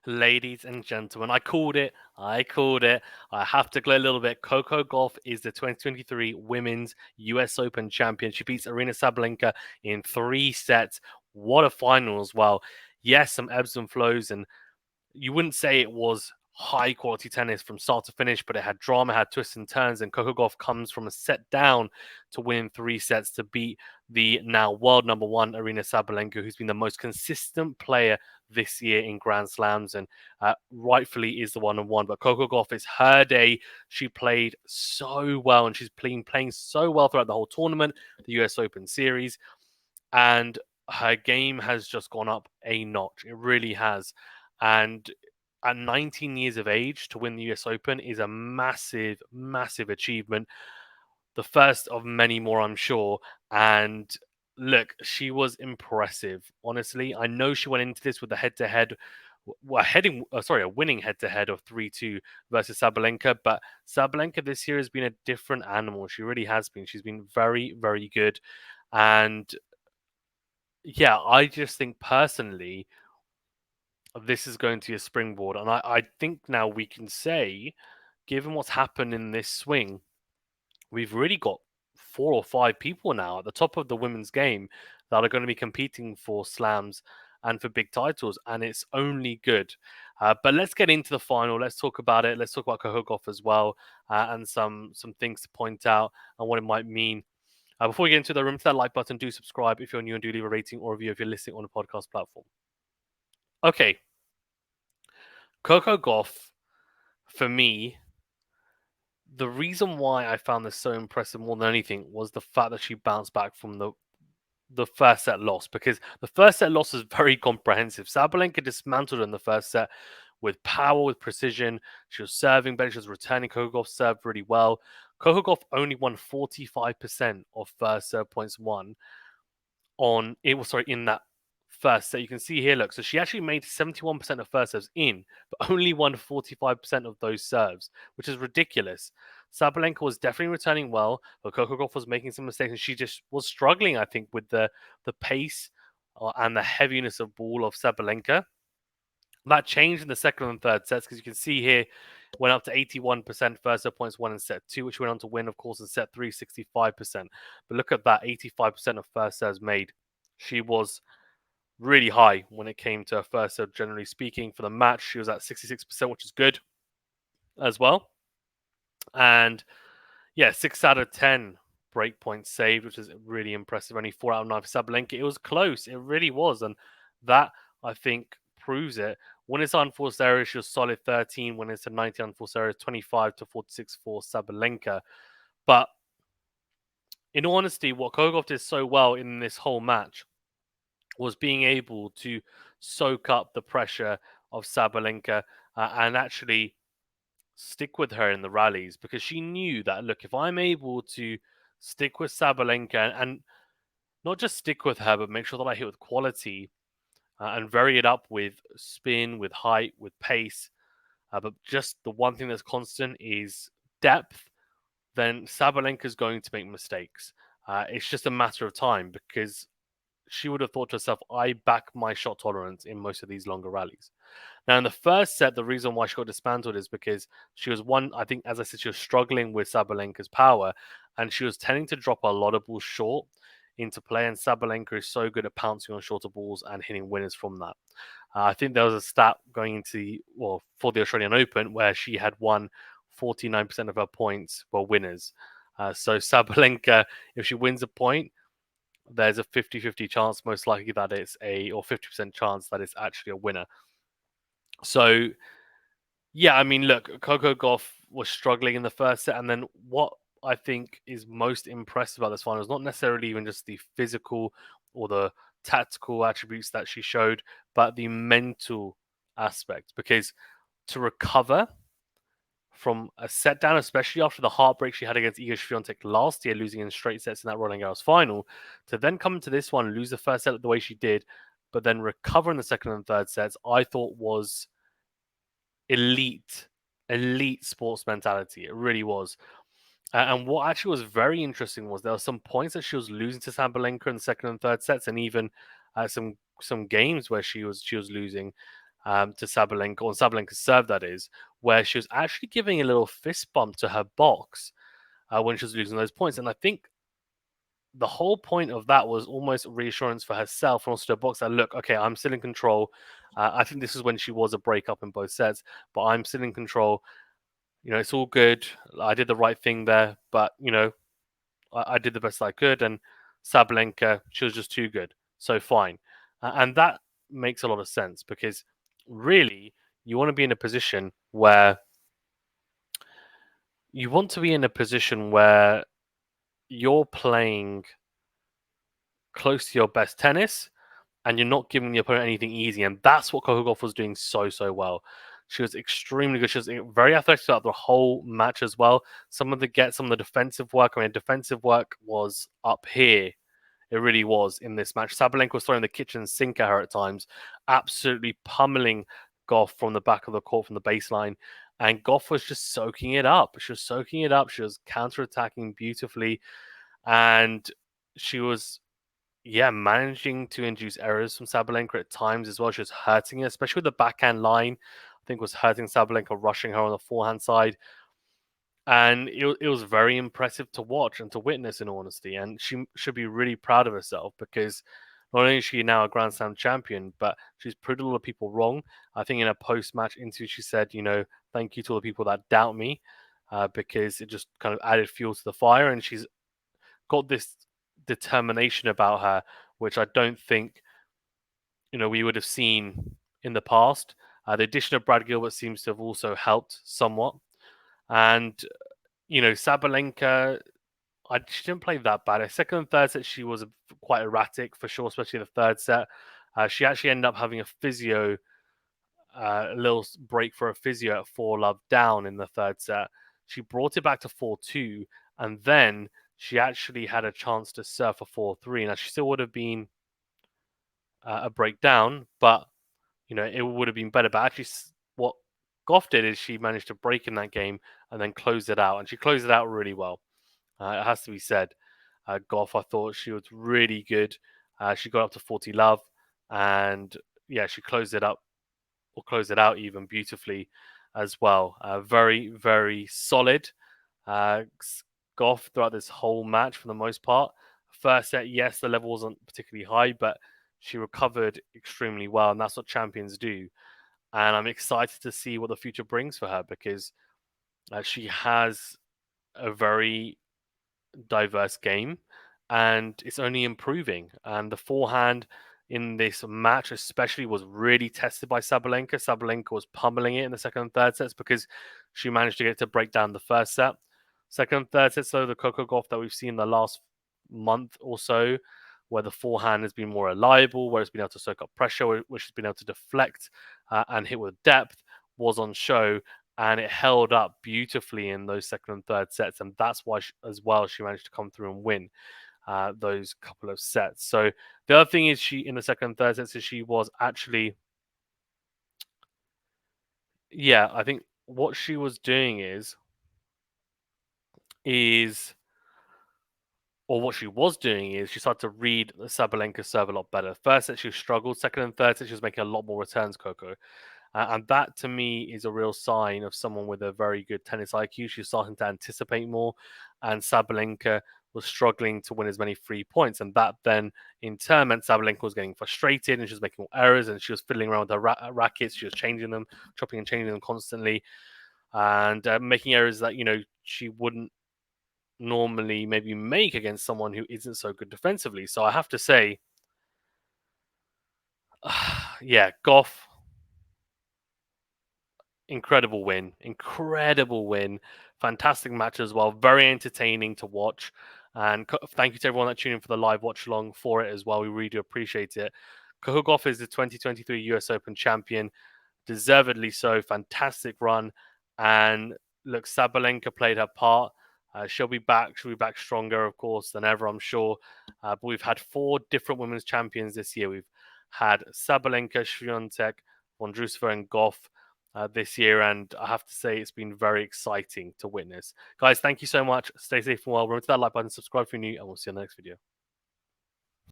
Ladies and gentlemen, I called it. I called it. I have to glow a little bit. Coco Gauff is the 2023 Women's US Open champion. She beats Aryna Sabalenka in 3 sets. What a final as well. Yes, some ebbs and flows, and you wouldn't say it was high quality tennis from start to finish, but it had drama, had twists and turns, and Coco Gauff comes from a set down to win 3 sets to beat the now world number one Aryna Sabalenka, who's been the most consistent player this year in Grand Slams and rightfully is the one and one. But Coco Gauff, it's her day. She played so well, and she's been playing so well throughout the whole tournament, the US Open Series, and her game has just gone up a notch. It really has. And at 19 years of age to win the US Open is a massive, massive achievement. The first of many more, I'm sure. And look, she was impressive. Honestly, I know she went into this with a head-to-head, a winning head-to-head of 3-2 versus Sabalenka. But Sabalenka this year has been a different animal. She really has been. She's been very, very good. And yeah, I just think personally, this is going to be a springboard. And I think now we can say, given what's happened in this swing, we've really got 4 or 5 people now at the top of the women's game that are going to be competing for slams and for big titles, and it's only good. But let's get into the final. Let's talk about it. Let's talk about Coco Gauff as well, and some things to point out and what it might mean. Before we get into the room, to that like button, do subscribe if you're new and do leave a rating or review if you're listening on a podcast platform. Okay, Coco Gauff, for me, the reason why I found this so impressive more than anything was the fact that she bounced back from the first set loss, because the first set loss was very comprehensive. Sabalenka dismantled her in the first set with power, with precision. She was serving better. She was returning. Coco Gauff served really well. Coco Gauff only won 45% of first serve points won in that first set. You can see here, look, so she actually made 71% of first serves in, but only won 45% of those serves, which is ridiculous. Sabalenka was definitely returning well, but Coco Gauff was making some mistakes, and she just was struggling, I think, with the pace and the heaviness of ball of Sabalenka. That changed in the second and third sets, because you can see here, went up to 81% first serve points won in set 2, which went on to win, of course, in set 3, 65%. But look at that, 85% of first serves made. She was really high when it came to her first serve, generally speaking. For the match, she was at 66%, which is good as well. And yeah, 6 out of 10 break points saved, which is really impressive. Only 4 out of 9 for Sabalenka. It was close. It really was. And that, I think, proves it. When it's unforced errors, she was solid 13. When it's a 90 unforced errors, 25 to 46 for Sabalenka. But in all honesty, what Kogov did so well in this whole match was being able to soak up the pressure of Sabalenka and actually stick with her in the rallies, because she knew that, look, if I'm able to stick with Sabalenka and not just stick with her, but make sure that I hit with quality and vary it up with spin, with height, with pace, but just the one thing that's constant is depth, then Sabalenka is going to make mistakes. It's just a matter of time, because she would have thought to herself, I back my shot tolerance in most of these longer rallies. Now, in the first set, the reason why she got dismantled is because she was I think, as I said, she was struggling with Sabalenka's power, and she was tending to drop a lot of balls short into play, and Sabalenka is so good at pouncing on shorter balls and hitting winners from that. I think there was a stat going into for the Australian Open where she had won 49% of her points were winners. So Sabalenka, if she wins a point, there's a 50-50 chance, most likely, that it's or 50% chance that it's actually a winner. So, yeah, I mean, look, Coco Gauff was struggling in the first set, and then what I think is most impressive about this final is not necessarily even just the physical or the tactical attributes that she showed, but the mental aspect. Because to recover from a set down, especially after the heartbreak she had against Iga Swiatek last year, losing in straight sets in that Roland Garros final, to then come to this one, lose the first set the way she did, but then recover in the second and third sets, I thought was elite sports mentality. It really was. And what actually was very interesting was there were some points that she was losing to Sabalenka in the second and third sets, and even some games where she was losing. to Sabalenka, on Sabalenka's serve, that is, where she was actually giving a little fist bump to her box when she was losing those points. And I think the whole point of that was almost reassurance for herself and also to box that, look, okay, I'm still in control. I think this is when she was a breakup in both sets, but I'm still in control. It's all good. I did the right thing there, but I did the best I could, and Sabalenka, she was just too good. So fine, and that makes a lot of sense because really, you want to be in a position where you're playing close to your best tennis and you're not giving the opponent anything easy. And that's what Coco Gauff was doing so well. She was extremely good. She was very athletic throughout the whole match as well. Some of the defensive work. I mean, defensive work was up here. It really was in this match. Sabalenka was throwing the kitchen sink at her at times, absolutely pummeling Gauff from the back of the court, from the baseline. And Gauff was just soaking it up. She was soaking it up. She was counterattacking beautifully. And she was managing to induce errors from Sabalenka at times as well. She was hurting her, especially with the backhand line. I think was hurting Sabalenka, rushing her on the forehand side. And it was very impressive to watch and to witness, in honesty. And she should be really proud of herself because not only is she now a Grand Slam champion, but she's proved a lot of people wrong. I think in a post-match interview, she said, thank you to all the people that doubt me because it just kind of added fuel to the fire. And she's got this determination about her, which I don't think we would have seen in the past. The addition of Brad Gilbert seems to have also helped somewhat, and Sabalenka, she didn't play that bad. Her second and third set, she was quite erratic for sure, especially the third set. She actually ended up having a little break for a physio at 4-love down in the third set. She brought it back to 4-2, and then she actually had a chance to serve for 4-3. Now, she still would have been a breakdown, but it would have been better. But actually, what Gauff did is she managed to break in that game and then close it out, and she closed it out really well. It has to be said. Gauff, I thought she was really good. She got up to 40-love, and she closed it up or close it out even beautifully as well. Very, very solid. Gauff throughout this whole match for the most part. First set, yes, the level wasn't particularly high, but she recovered extremely well, and that's what champions do. And I'm excited to see what the future brings for her because she has a very diverse game and it's only improving. And the forehand in this match especially was really tested by Sabalenka. Sabalenka was pummeling it in the second and third sets because she managed to get to break down the first set. Second and third sets, though, the Coco Gauff that we've seen the last month or so, where the forehand has been more reliable, where it's been able to soak up pressure, where it's been able to deflect and hit with depth, was on show. And it held up beautifully in those second and third sets. And that's why, as well, she managed to come through and win those couple of sets. So the other thing is she, in the second and third sets, is she was actually, I think what she was doing or what she was doing is she started to read the Sabalenka serve a lot better. First set she struggled, second and third set she was making a lot more returns, Coco. And that to me is a real sign of someone with a very good tennis IQ. She's starting to anticipate more, and Sabalenka was struggling to win as many free points. And that then in turn meant Sabalenka was getting frustrated and she was making more errors and she was fiddling around with her rackets. She was changing them, chopping and changing them constantly, and making errors that, she wouldn't normally maybe make against someone who isn't so good defensively. So I have to say, Gauff, incredible win, fantastic match as well, very entertaining to watch. And thank you to everyone that tuned in for the live watch along for it as well. We really do appreciate it. Coco Gauff is the 2023 US Open champion, deservedly so. Fantastic run, and look, Sabalenka played her part. She'll be back. She'll be back stronger, of course, than ever, I'm sure. But we've had 4 different women's champions this year. We've had Sabalenka, Swiatek, Vondrousova, and Gauff this year, and I have to say it's been very exciting to witness. Guys, thank you so much. Stay safe and well. Remember to that like button, subscribe if you're new, and we'll see you in the next video.